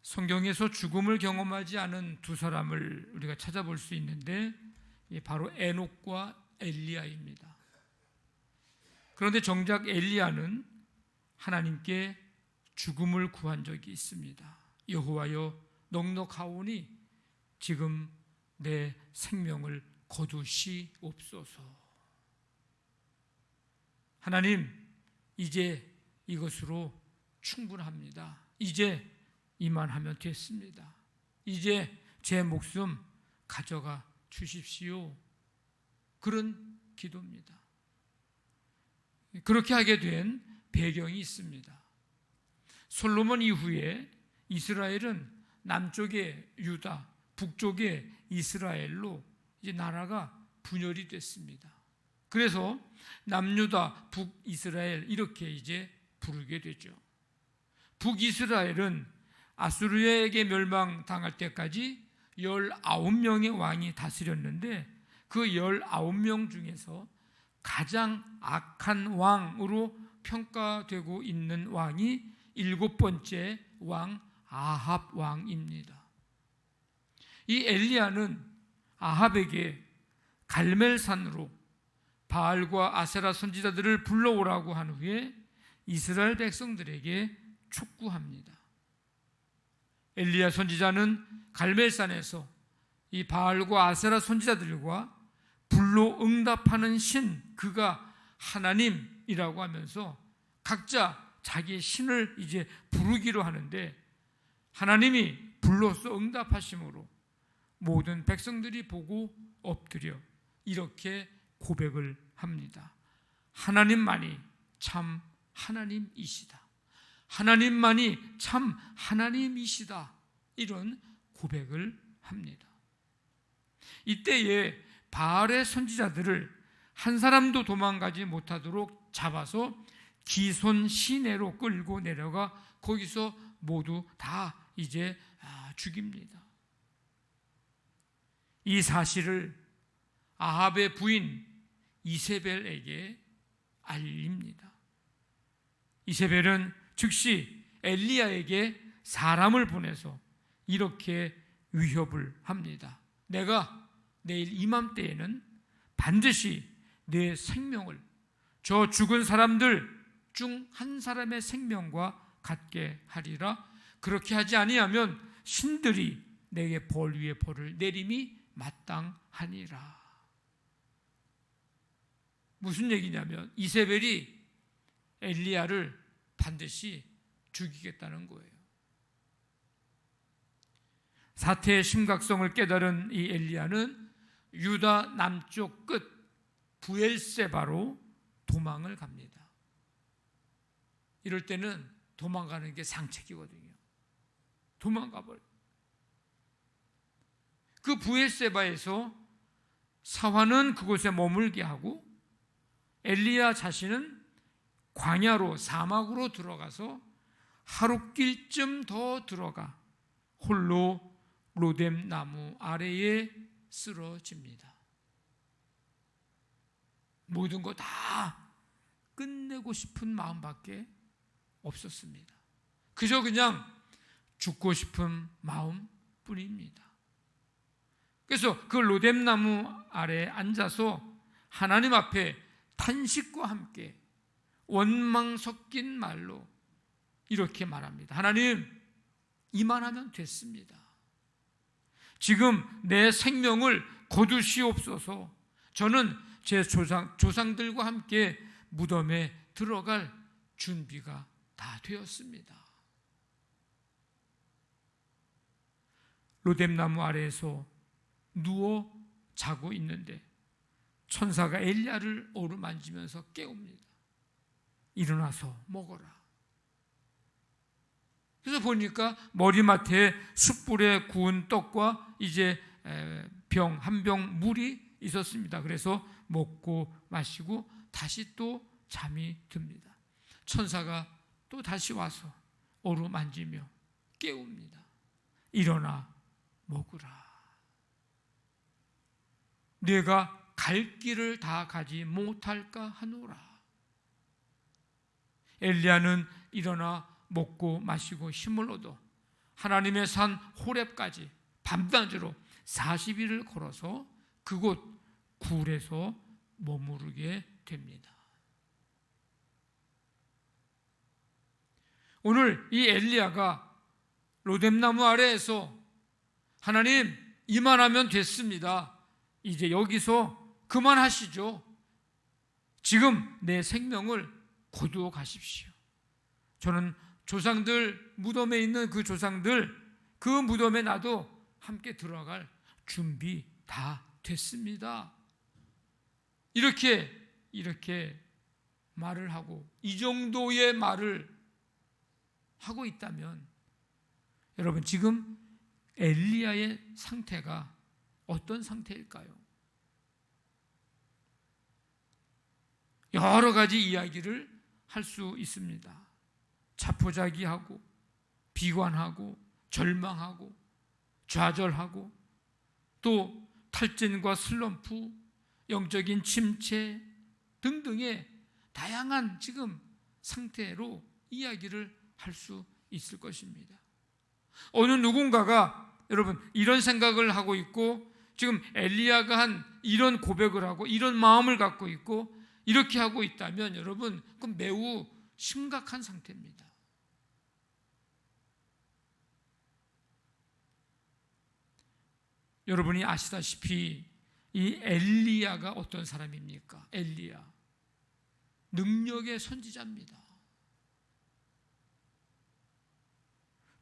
성경에서 죽음을 경험하지 않은 두 사람을 우리가 찾아볼 수 있는데 바로 에녹과 엘리야입니다. 그런데 정작 엘리야는 하나님께 죽음을 구한 적이 있습니다. 여호와여, 넉넉하오니 지금 내 생명을 거두시옵소서. 하나님, 이제 이것으로 충분합니다. 이제 이만하면 됐습니다. 이제 제 목숨 가져가 주십시오. 그런 기도입니다. 그렇게 하게 된 배경이 있습니다. 솔로몬 이후에 이스라엘은 남쪽의 유다, 북쪽의 이스라엘로 이제 나라가 분열이 됐습니다. 그래서 남유다, 북이스라엘 이렇게 이제 부르게 되죠. 북이스라엘은 아수르에게 멸망당할 때까지 19명의 왕이 다스렸는데 그 19명 중에서 가장 악한 왕으로 평가되고 있는 왕이 7번째 왕 아합 왕입니다. 이 엘리야는 아합에게 갈멜산으로 바알과 아세라 선지자들을 불러오라고 한 후에 이스라엘 백성들에게 촉구합니다. 엘리야 선지자는 갈멜산에서 이 바알과 아세라 선지자들과 불로 응답하는 신, 그가 하나님이라고 하면서 각자 자기의 신을 이제 부르기로 하는데, 하나님이 불로써 응답하심으로 모든 백성들이 보고 엎드려 이렇게 고백을 합니다. 하나님만이 참 하나님이시다. 하나님만이 참 하나님이시다. 이런 고백을 합니다. 이때에 바알의 선지자들을 한 사람도 도망가지 못하도록 잡아서 기손 시내로 끌고 내려가 거기서 모두 다 이제 죽입니다. 이 사실을 아합의 부인 이세벨에게 알립니다. 이세벨은 즉시 엘리야에게 사람을 보내서 이렇게 위협을 합니다. 내가 내일 이맘때에는 반드시 내 생명을 저 죽은 사람들 중 한 사람의 생명과 같게 하리라. 그렇게 하지 아니하면 신들이 내게 벌 위에 벌을 내림이 마땅하니라. 무슨 얘기냐면 이세벨이 엘리야를 반드시 죽이겠다는 거예요. 사태의 심각성을 깨달은 이 엘리야는 유다 남쪽 끝 부엘세바로 도망을 갑니다. 이럴 때는 도망가는 게 상책이거든요. 도망가버려요. 그 부엘세바에서 사환은 그곳에 머물게 하고 엘리야 자신은 광야로, 사막으로 들어가서 하룻길쯤 더 들어가 홀로 로뎀 나무 아래에 쓰러집니다. 모든 거 다 끝내고 싶은 마음밖에 없었습니다. 그저 그냥 죽고 싶은 마음뿐입니다. 그래서 그 로뎀 나무 아래에 앉아서 하나님 앞에 탄식과 함께 원망 섞인 말로 이렇게 말합니다. 하나님, 이만하면 됐습니다. 지금 내 생명을 거두시옵소서. 저는 제 조상들과 함께 무덤에 들어갈 준비가 다 되었습니다. 로뎀나무 아래에서 누워 자고 있는데 천사가 엘리야를 어루만지면서 깨웁니다. 일어나서 먹어라. 그래서 보니까 머리맡에 숯불에 구운 떡과 이제 병, 한 병 물이 있었습니다. 그래서 먹고 마시고 다시 또 잠이 듭니다. 천사가 또 다시 와서 어루만지며 깨웁니다. 일어나 먹으라. 내가 갈 길을 다 가지 못할까 하노라. 엘리야는 일어나 먹고 마시고 힘을 얻어 하나님의 산 호렙까지 밤낮으로 40일을 걸어서 그곳 굴에서 머무르게 됩니다. 오늘 이 엘리야가 로뎀나무 아래에서 하나님, 이만하면 됐습니다. 이제 여기서 그만하시죠. 지금 내 생명을 거두어 가십시오. 저는 조상들 무덤에 있는 그 조상들, 그 무덤에 나도 함께 들어갈 준비 다 됐습니다. 이렇게 말을 하고, 이 정도의 말을 하고 있다면 여러분, 지금 엘리야의 상태가 어떤 상태일까요? 여러 가지 이야기를 할 수 있습니다. 자포자기하고, 비관하고, 절망하고, 좌절하고, 또 탈진과 슬럼프, 영적인 침체 등등의 다양한 지금 상태로 이야기를 할 수 있을 것입니다. 어느 누군가가 여러분 이런 생각을 하고 있고, 지금 엘리야가 한 이런 고백을 하고 이런 마음을 갖고 있고 이렇게 하고 있다면 여러분, 그건 매우 심각한 상태입니다. 여러분이 아시다시피 이 엘리야가 어떤 사람입니까? 엘리야, 능력의 선지자입니다.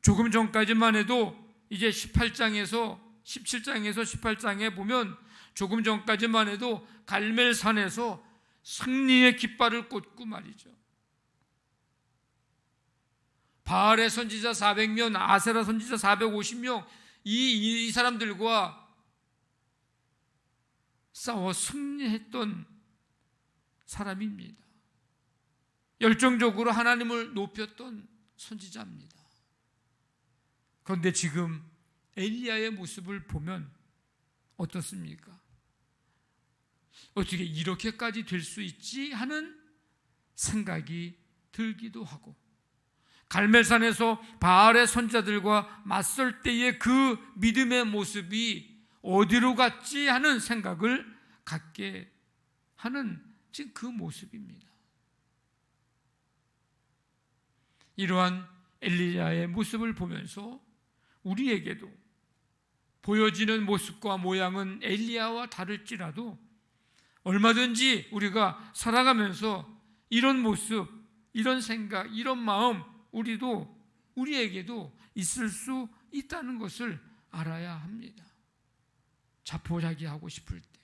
조금 전까지만 해도 이제 17장에서 18장에 보면 조금 전까지만 해도 갈멜산에서 승리의 깃발을 꽂고 말이죠. 바알의 선지자 400명, 아세라 선지자 450명, 이 사람들과 싸워 승리했던 사람입니다. 열정적으로 하나님을 높였던 선지자입니다. 그런데 지금 엘리야의 모습을 보면 어떻습니까? 어떻게 이렇게까지 될 수 있지 하는 생각이 들기도 하고, 갈멜산에서 바알의 선지자들과 맞설 때의 그 믿음의 모습이 어디로 갔지 하는 생각을 갖게 하는 지금 그 모습입니다. 이러한 엘리야의 모습을 보면서 우리에게도 보여지는 모습과 모양은 엘리야와 다를지라도 얼마든지 우리가 살아가면서 이런 모습, 이런 생각, 이런 마음 우리에게도 있을 수 있다는 것을 알아야 합니다. 자포자기하고 싶을 때,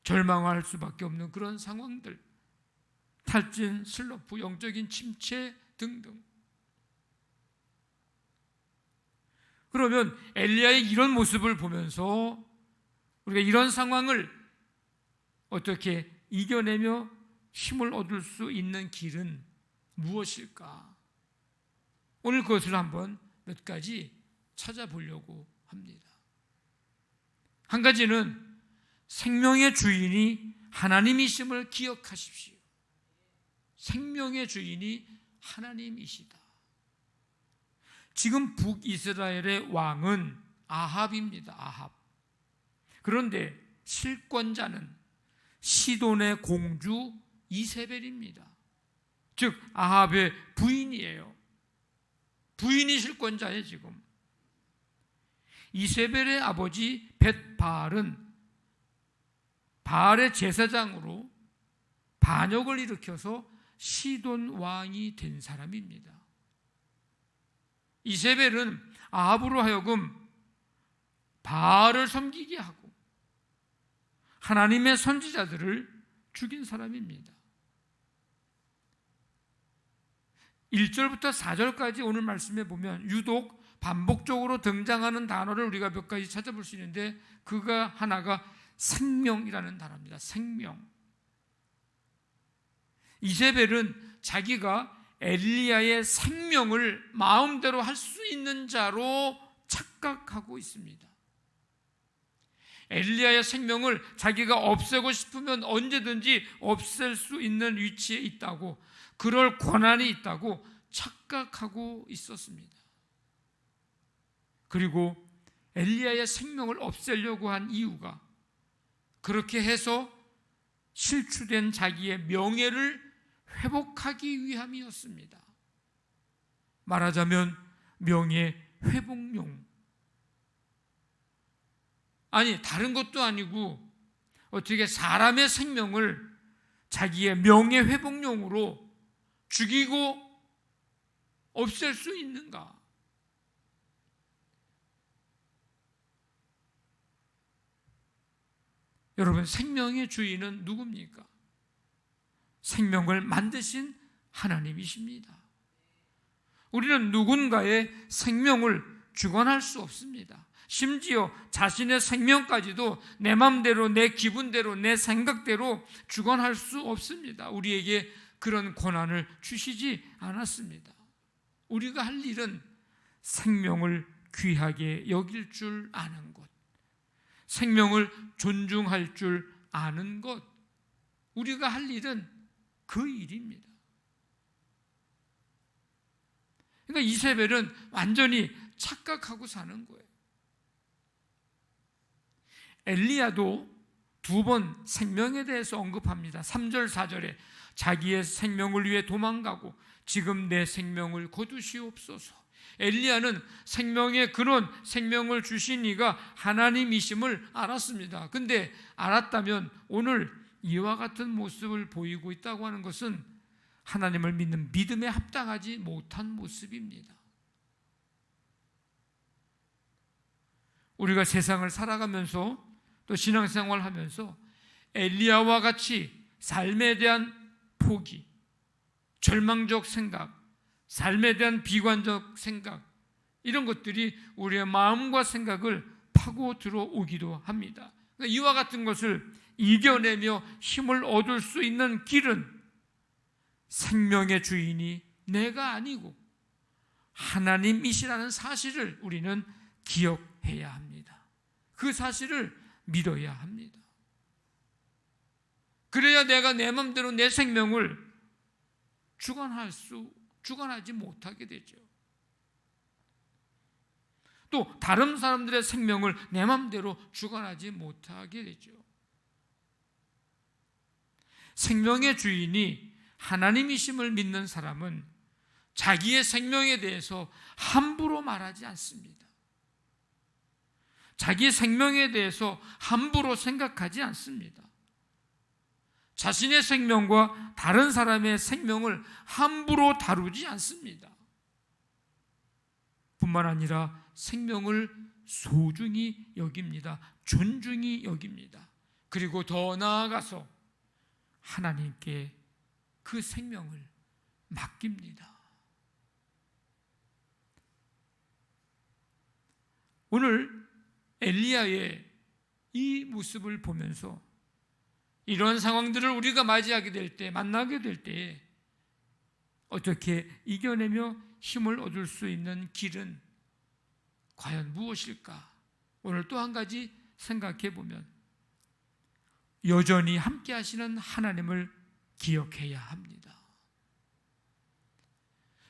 절망할 수밖에 없는 그런 상황들, 탈진, 슬럼프, 영적인 침체 등등. 그러면 엘리야의 이런 모습을 보면서 우리가 이런 상황을 어떻게 이겨내며 힘을 얻을 수 있는 길은 무엇일까? 오늘 그것을 한번 몇 가지 찾아보려고 합니다. 한 가지는 생명의 주인이 하나님이심을 기억하십시오. 생명의 주인이 하나님이시다. 지금 북이스라엘의 왕은 아합입니다. 아합. 그런데 실권자는 시돈의 공주 이세벨입니다. 즉 아합의 부인이에요. 부인이 실권자예요. 지금 이세벨의 아버지 벳바알은 바알의 제사장으로 반역을 일으켜서 시돈 왕이 된 사람입니다. 이세벨은 아합으로 하여금 바알을 섬기게 하고 하나님의 선지자들을 죽인 사람입니다. 1절부터 4절까지 오늘 말씀에 보면 유독 반복적으로 등장하는 단어를 우리가 몇 가지 찾아볼 수 있는데, 그가 하나가 생명이라는 단어입니다. 생명. 이세벨은 자기가 엘리야의 생명을 마음대로 할 수 있는 자로 착각하고 있습니다. 엘리야의 생명을 자기가 없애고 싶으면 언제든지 없앨 수 있는 위치에 있다고, 그럴 권한이 있다고 착각하고 있었습니다. 그리고 엘리야의 생명을 없애려고 한 이유가 그렇게 해서 실추된 자기의 명예를 회복하기 위함이었습니다. 말하자면 명예 회복용. 아니, 다른 것도 아니고 어떻게 사람의 생명을 자기의 명예 회복용으로 죽이고 없앨 수 있는가? 여러분, 생명의 주인은 누굽니까? 생명을 만드신 하나님이십니다. 우리는 누군가의 생명을 주관할 수 없습니다. 심지어 자신의 생명까지도 내 마음대로, 내 기분대로, 내 생각대로 주관할 수 없습니다. 우리에게 그런 권한을 주시지 않았습니다. 우리가 할 일은 생명을 귀하게 여길 줄 아는 것, 생명을 존중할 줄 아는 것, 우리가 할 일은 그 일입니다. 그러니까 이세벨은 완전히 착각하고 사는 거예요. 엘리야도 2번 생명에 대해서 언급합니다. 3절 4절에 자기의 생명을 위해 도망가고 지금 내 생명을 거두시옵소서. 엘리야는 생명의 근원, 생명을 주신 이가 하나님이심을 알았습니다. 근데 알았다면 오늘 이와 같은 모습을 보이고 있다고 하는 것은 하나님을 믿는 믿음에 합당하지 못한 모습입니다. 우리가 세상을 살아가면서 또 신앙생활을 하면서 엘리야와 같이 삶에 대한 포기, 절망적 생각, 삶에 대한 비관적 생각, 이런 것들이 우리의 마음과 생각을 파고 들어오기도 합니다. 그러니까 이와 같은 것을 이겨내며 힘을 얻을 수 있는 길은 생명의 주인이 내가 아니고 하나님이시라는 사실을 우리는 기억해야 합니다. 그 사실을 믿어야 합니다. 그래야 내가 내 마음대로 내 생명을 주관하지 못하게 되죠. 또 다른 사람들의 생명을 내 마음대로 주관하지 못하게 되죠. 생명의 주인이 하나님이심을 믿는 사람은 자기의 생명에 대해서 함부로 말하지 않습니다. 자기의 생명에 대해서 함부로 생각하지 않습니다. 자신의 생명과 다른 사람의 생명을 함부로 다루지 않습니다. 뿐만 아니라 생명을 소중히 여깁니다. 존중히 여깁니다. 그리고 더 나아가서 하나님께 그 생명을 맡깁니다. 오늘 엘리야의 이 모습을 보면서 이런 상황들을 우리가 맞이하게 될 때, 만나게 될 때 어떻게 이겨내며 힘을 얻을 수 있는 길은 과연 무엇일까? 오늘 또 한 가지 생각해 보면 여전히 함께 하시는 하나님을 기억해야 합니다.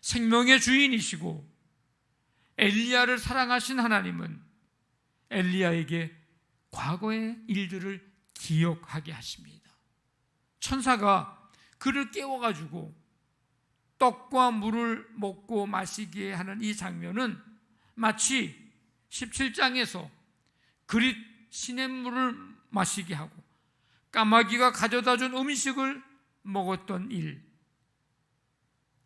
생명의 주인이시고 엘리야를 사랑하신 하나님은 엘리야에게 과거의 일들을 기억하게 하십니다. 천사가 그를 깨워가지고 떡과 물을 먹고 마시게 하는 이 장면은 마치 17장에서 그릿 시냇물을 마시게 하고 까마귀가 가져다 준 음식을 먹었던 일,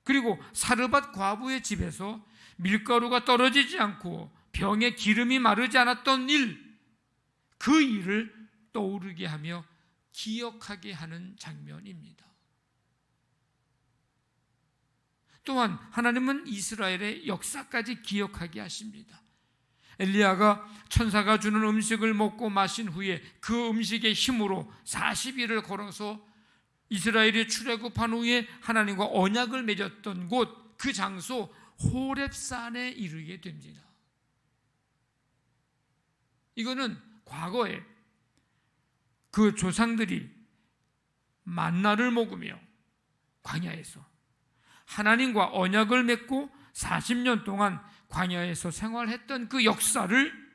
그리고 사르밧 과부의 집에서 밀가루가 떨어지지 않고 병에 기름이 마르지 않았던 일, 그 일을 떠오르게 하며 기억하게 하는 장면입니다. 또한 하나님은 이스라엘의 역사까지 기억하게 하십니다. 엘리야가 천사가 주는 음식을 먹고 마신 후에 그 음식의 힘으로 40일을 걸어서 이스라엘이 출애굽한 후에 하나님과 언약을 맺었던 곳, 그 장소 호렙산에 이르게 됩니다. 이거는 과거에 그 조상들이 만나를 먹으며 광야에서 하나님과 언약을 맺고 40년 동안 광야에서 생활했던 그 역사를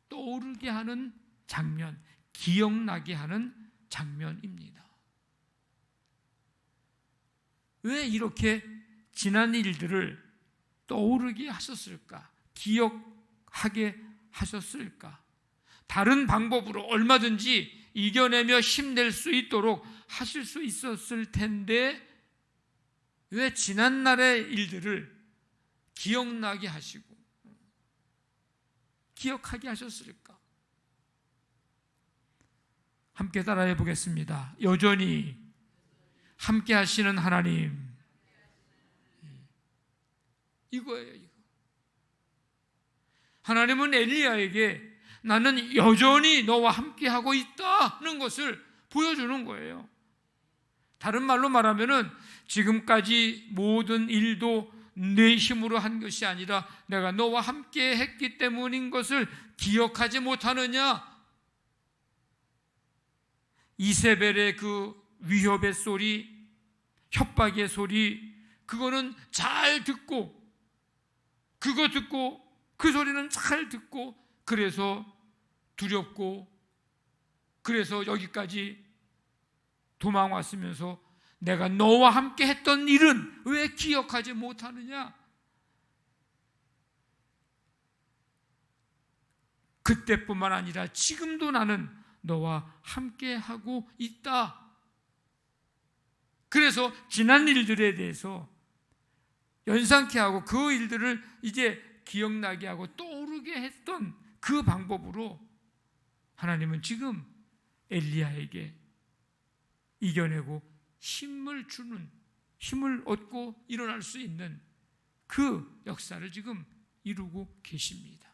떠오르게 하는 장면, 기억나게 하는 장면입니다. 왜 이렇게 지난 일들을 떠오르게 하셨을까? 기억하게 하셨을까? 다른 방법으로 얼마든지 이겨내며 힘낼 수 있도록 하실 수 있었을 텐데 왜 지난날의 일들을 기억나게 하시고 기억하게 하셨을까? 함께 따라해 보겠습니다. 여전히 함께 하시는 하나님, 이거예요. 이거. 하나님은 엘리야에게 나는 여전히 너와 함께하고 있다는 것을 보여주는 거예요. 다른 말로 말하면은 지금까지 모든 일도 내 힘으로 한 것이 아니라 내가 너와 함께 했기 때문인 것을 기억하지 못하느냐? 이세벨의 그 위협의 소리, 협박의 소리, 그거는 잘 듣고, 그거 듣고, 그 소리는 잘 듣고, 그래서 두렵고, 그래서 여기까지 도망왔으면서 내가 너와 함께 했던 일은 왜 기억하지 못하느냐? 그때뿐만 아니라 지금도 나는 너와 함께 하고 있다. 그래서 지난 일들에 대해서 연상케 하고 그 일들을 이제 기억나게 하고 떠오르게 했던 그 방법으로 하나님은 지금 엘리야에게 이겨내고 힘을 주는, 힘을 얻고 일어날 수 있는 그 역사를 지금 이루고 계십니다.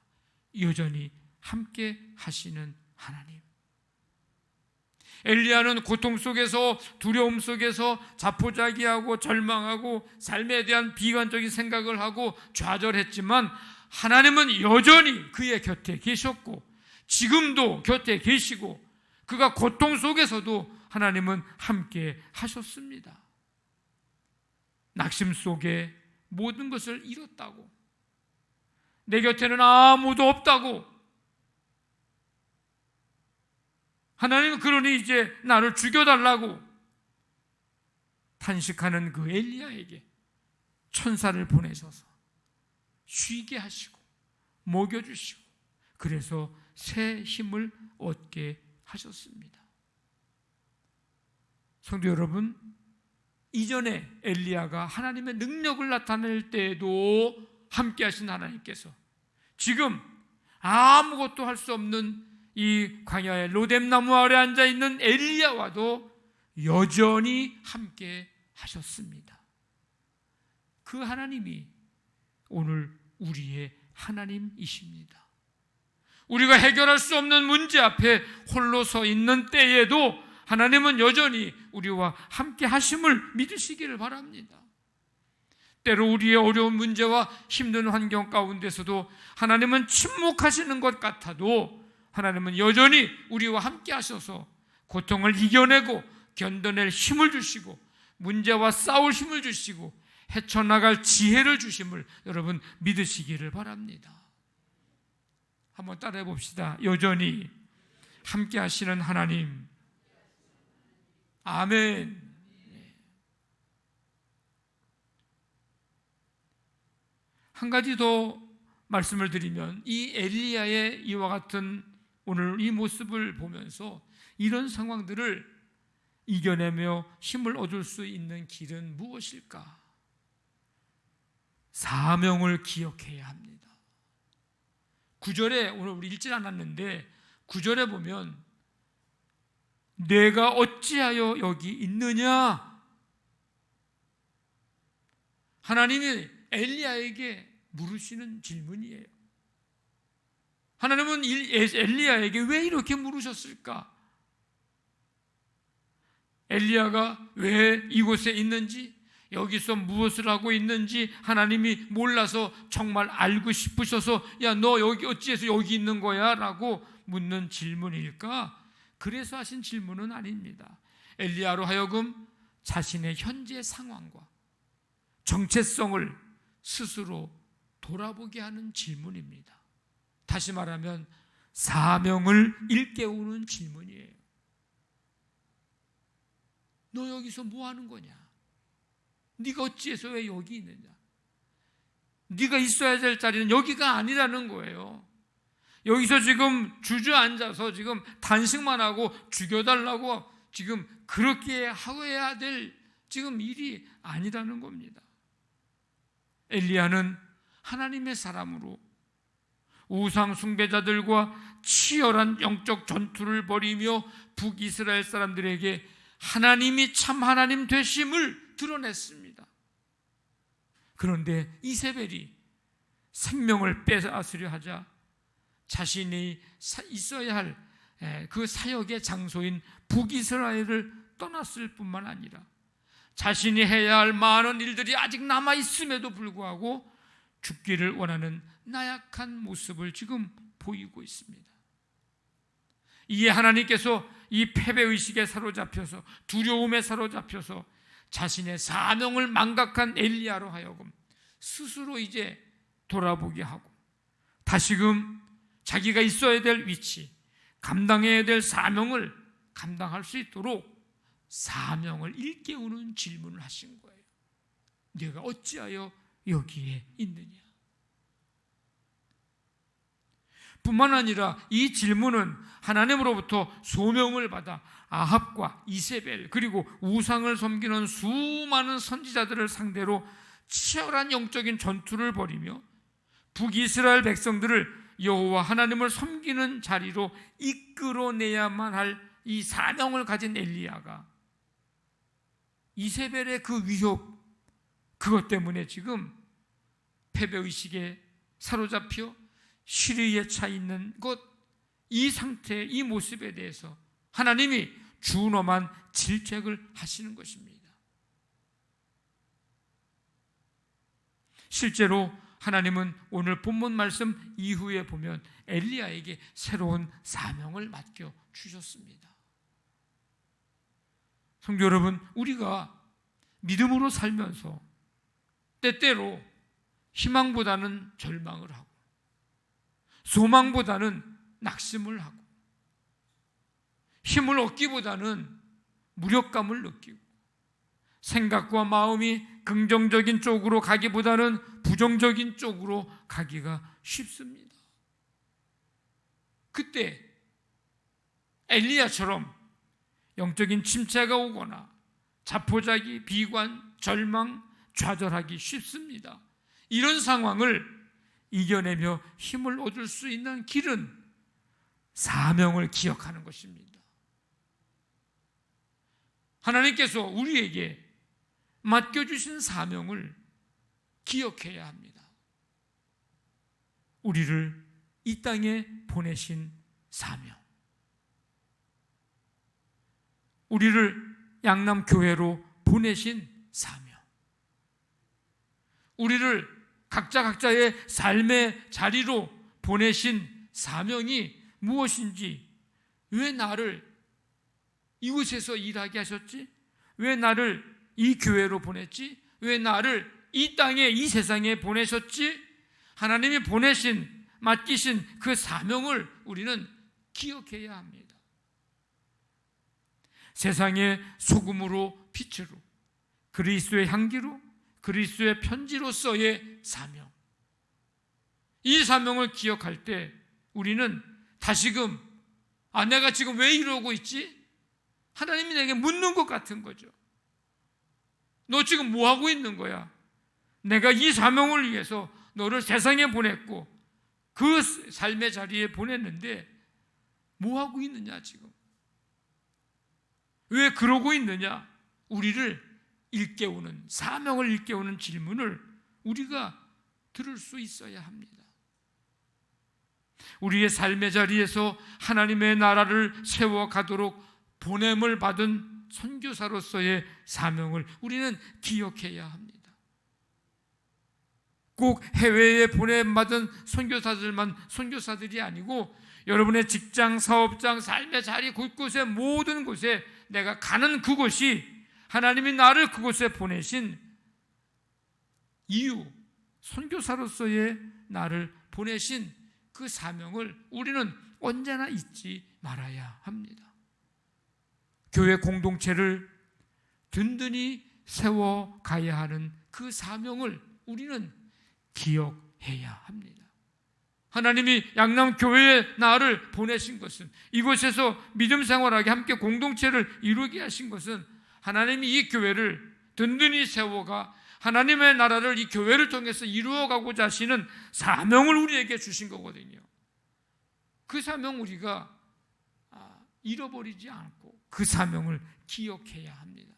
여전히 함께 하시는 하나님. 엘리야는 고통 속에서, 두려움 속에서 자포자기하고 절망하고 삶에 대한 비관적인 생각을 하고 좌절했지만 하나님은 여전히 그의 곁에 계셨고 지금도 곁에 계시고 그가 고통 속에서도 하나님은 함께 하셨습니다. 낙심 속에 모든 것을 잃었다고, 내 곁에는 아무도 없다고, 하나님은 그러니 이제 나를 죽여달라고 탄식하는 그 엘리야에게 천사를 보내셔서 쉬게 하시고 먹여주시고 그래서 새 힘을 얻게 하셨습니다. 성도 여러분, 이전에 엘리야가 하나님의 능력을 나타낼 때에도 함께 하신 하나님께서 지금 아무것도 할 수 없는 이 광야의 로뎀나무 아래 앉아있는 엘리야와도 여전히 함께 하셨습니다. 그 하나님이 오늘 우리의 하나님이십니다. 우리가 해결할 수 없는 문제 앞에 홀로 서 있는 때에도 하나님은 여전히 우리와 함께 하심을 믿으시기를 바랍니다. 때로 우리의 어려운 문제와 힘든 환경 가운데서도 하나님은 침묵하시는 것 같아도 하나님은 여전히 우리와 함께 하셔서 고통을 이겨내고 견뎌낼 힘을 주시고 문제와 싸울 힘을 주시고 헤쳐나갈 지혜를 주심을 여러분 믿으시기를 바랍니다. 한번 따라해 봅시다. 여전히 함께 하시는 하나님. 아멘. 한 가지 더 말씀을 드리면 이 엘리야의 이와 같은 오늘 이 모습을 보면서 이런 상황들을 이겨내며 힘을 얻을 수 있는 길은 무엇일까? 사명을 기억해야 합니다. 9절에 오늘 우리 읽지 않았는데 9절에 보면 내가 어찌하여 여기 있느냐? 하나님이 엘리야에게 물으시는 질문이에요. 하나님은 엘리야에게 왜 이렇게 물으셨을까? 엘리야가 왜 이곳에 있는지, 여기서 무엇을 하고 있는지 하나님이 몰라서 정말 알고 싶으셔서 야, 너 여기 어찌해서 여기 있는 거야? 라고 묻는 질문일까? 그래서 하신 질문은 아닙니다. 엘리야로 하여금 자신의 현재 상황과 정체성을 스스로 돌아보게 하는 질문입니다. 다시 말하면 사명을 일깨우는 질문이에요. 너 여기서 뭐 하는 거냐? 네가 어찌해서 왜 여기 있느냐? 네가 있어야 될 자리는 여기가 아니라는 거예요. 여기서 지금 주저앉아서 지금 단식만 하고 죽여달라고 지금 그렇게 하여야 될 지금 일이 아니라는 겁니다. 엘리야는 하나님의 사람으로 우상 숭배자들과 치열한 영적 전투를 벌이며 북이스라엘 사람들에게 하나님이 참 하나님 되심을 드러냈습니다. 그런데 이세벨이 생명을 빼앗으려 하자 자신이 있어야 할 그 사역의 장소인 북이스라엘을 떠났을 뿐만 아니라 자신이 해야 할 많은 일들이 아직 남아 있음에도 불구하고 죽기를 원하는 나약한 모습을 지금 보이고 있습니다. 이에 하나님께서 이 패배의식에 사로잡혀서 두려움에 사로잡혀서 자신의 사명을 망각한 엘리야로 하여금 스스로 이제 돌아보게 하고 다시금 자기가 있어야 될 위치, 감당해야 될 사명을 감당할 수 있도록 사명을 일깨우는 질문을 하신 거예요. 내가 어찌하여 여기에 있느냐? 뿐만 아니라 이 질문은 하나님으로부터 소명을 받아 아합과 이세벨 그리고 우상을 섬기는 수많은 선지자들을 상대로 치열한 영적인 전투를 벌이며 북이스라엘 백성들을 여호와 하나님을 섬기는 자리로 이끌어내야만 할 이 사명을 가진 엘리야가 이세벨의 그 위협, 그것 때문에 지금 패배의식에 사로잡혀 시리에 차 있는 것, 이 상태, 이 모습에 대해서 하나님이 준엄한 질책을 하시는 것입니다. 실제로 하나님은 오늘 본문 말씀 이후에 보면 엘리야에게 새로운 사명을 맡겨 주셨습니다. 성도 여러분, 우리가 믿음으로 살면서 때때로 희망보다는 절망을 하고 소망보다는 낙심을 하고 힘을 얻기보다는 무력감을 느끼고 생각과 마음이 긍정적인 쪽으로 가기보다는 부정적인 쪽으로 가기가 쉽습니다. 그때 엘리야처럼 영적인 침체가 오거나 자포자기, 비관, 절망, 좌절하기 쉽습니다. 이런 상황을 이겨내며 힘을 얻을 수 있는 길은 사명을 기억하는 것입니다. 하나님께서 우리에게 맡겨주신 사명을 기억해야 합니다. 우리를 이 땅에 보내신 사명, 우리를 양남교회로 보내신 사명, 우리를 각자의 삶의 자리로 보내신 사명이 무엇인지, 왜 나를 이곳에서 일하게 하셨지? 왜 나를 이 교회로 보냈지? 왜 나를 이 땅에, 이 세상에 보내셨지? 하나님이 보내신, 맡기신 그 사명을 우리는 기억해야 합니다. 세상의 소금으로 빛으로, 그리스도의 향기로, 그리스도의 편지로서의 사명, 이 사명을 기억할 때 우리는 다시금 내가 지금 왜 이러고 있지? 하나님이 내게 묻는 것 같은 거죠. 너 지금 뭐 하고 있는 거야? 내가 이 사명을 위해서 너를 세상에 보냈고 그 삶의 자리에 보냈는데 뭐 하고 있느냐 지금? 왜 그러고 있느냐? 우리를 일깨우는, 사명을 일깨우는 질문을 우리가 들을 수 있어야 합니다. 우리의 삶의 자리에서 하나님의 나라를 세워가도록 보냄을 받은 선교사로서의 사명을 우리는 기억해야 합니다. 꼭 해외에 보냄받은 선교사들만 선교사들이 아니고 여러분의 직장, 사업장, 삶의 자리 곳곳에, 모든 곳에 내가 가는 그곳이 하나님이 나를 그곳에 보내신 이유, 선교사로서의 나를 보내신 그 사명을 우리는 언제나 잊지 말아야 합니다. 교회 공동체를 든든히 세워가야 하는 그 사명을 우리는 기억해야 합니다. 하나님이 양남교회에 나를 보내신 것은, 이곳에서 믿음 생활하게 함께 공동체를 이루게 하신 것은, 하나님이 이 교회를 든든히 세워가 하나님의 나라를 이 교회를 통해서 이루어가고자 하시는 사명을 우리에게 주신 거거든요. 그 사명 우리가 잃어버리지 않고 그 사명을 기억해야 합니다.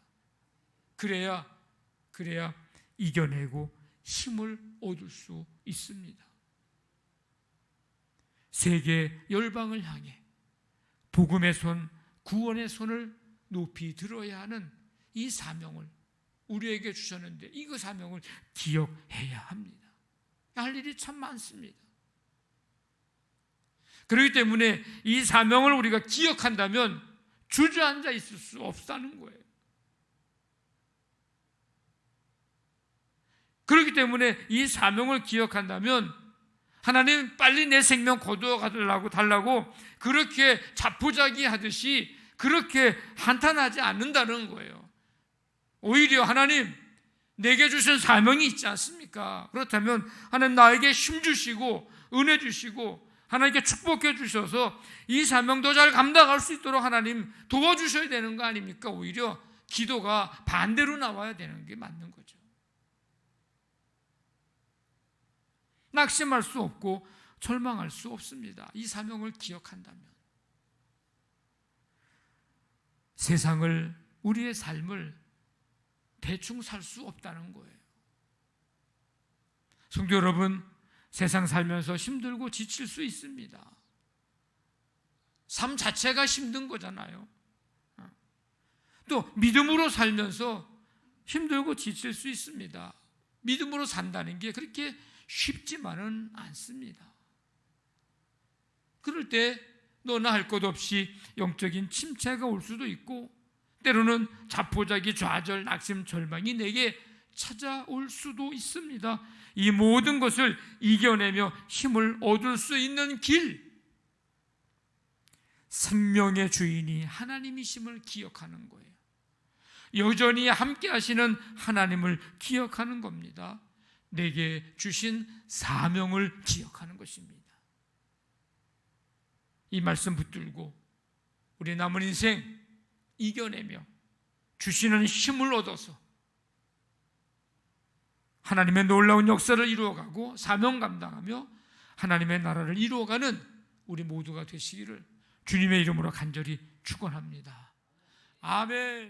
그래야 이겨내고 힘을 얻을 수 있습니다. 세계 열방을 향해 복음의 손, 구원의 손을 높이 들어야 하는 이 사명을 우리에게 주셨는데, 이 사명을 기억해야 합니다. 할 일이 참 많습니다. 그렇기 때문에 이 사명을 우리가 기억한다면 주저앉아 있을 수 없다는 거예요. 그렇기 때문에 이 사명을 기억한다면 하나님 빨리 내 생명 거두어 달라고 그렇게 자포자기 하듯이 그렇게 한탄하지 않는다는 거예요. 오히려 하나님 내게 주신 사명이 있지 않습니까? 그렇다면 하나님 나에게 힘 주시고 은혜 주시고 하나님께 축복해 주셔서 이 사명도 잘 감당할 수 있도록 하나님 도와주셔야 되는 거 아닙니까? 오히려 기도가 반대로 나와야 되는 게 맞는 거죠. 낙심할 수 없고 절망할 수 없습니다. 이 사명을 기억한다면. 세상을, 우리의 삶을 대충 살 수 없다는 거예요. 성도 여러분, 세상 살면서 힘들고 지칠 수 있습니다. 삶 자체가 힘든 거잖아요. 또 믿음으로 살면서 힘들고 지칠 수 있습니다. 믿음으로 산다는 게 그렇게 쉽지만은 않습니다. 그럴 때 너나 할 것 없이 영적인 침체가 올 수도 있고, 때로는 자포자기, 좌절, 낙심, 절망이 내게 찾아올 수도 있습니다. 이 모든 것을 이겨내며 힘을 얻을 수 있는 길, 생명의 주인이 하나님이심을 기억하는 거예요. 여전히 함께 하시는 하나님을 기억하는 겁니다. 내게 주신 사명을 기억하는 것입니다. 이 말씀 붙들고 우리 남은 인생 이겨내며 주시는 힘을 얻어서 하나님의 놀라운 역사를 이루어가고 사명 감당하며 하나님의 나라를 이루어가는 우리 모두가 되시기를 주님의 이름으로 간절히 축원합니다. 아멘.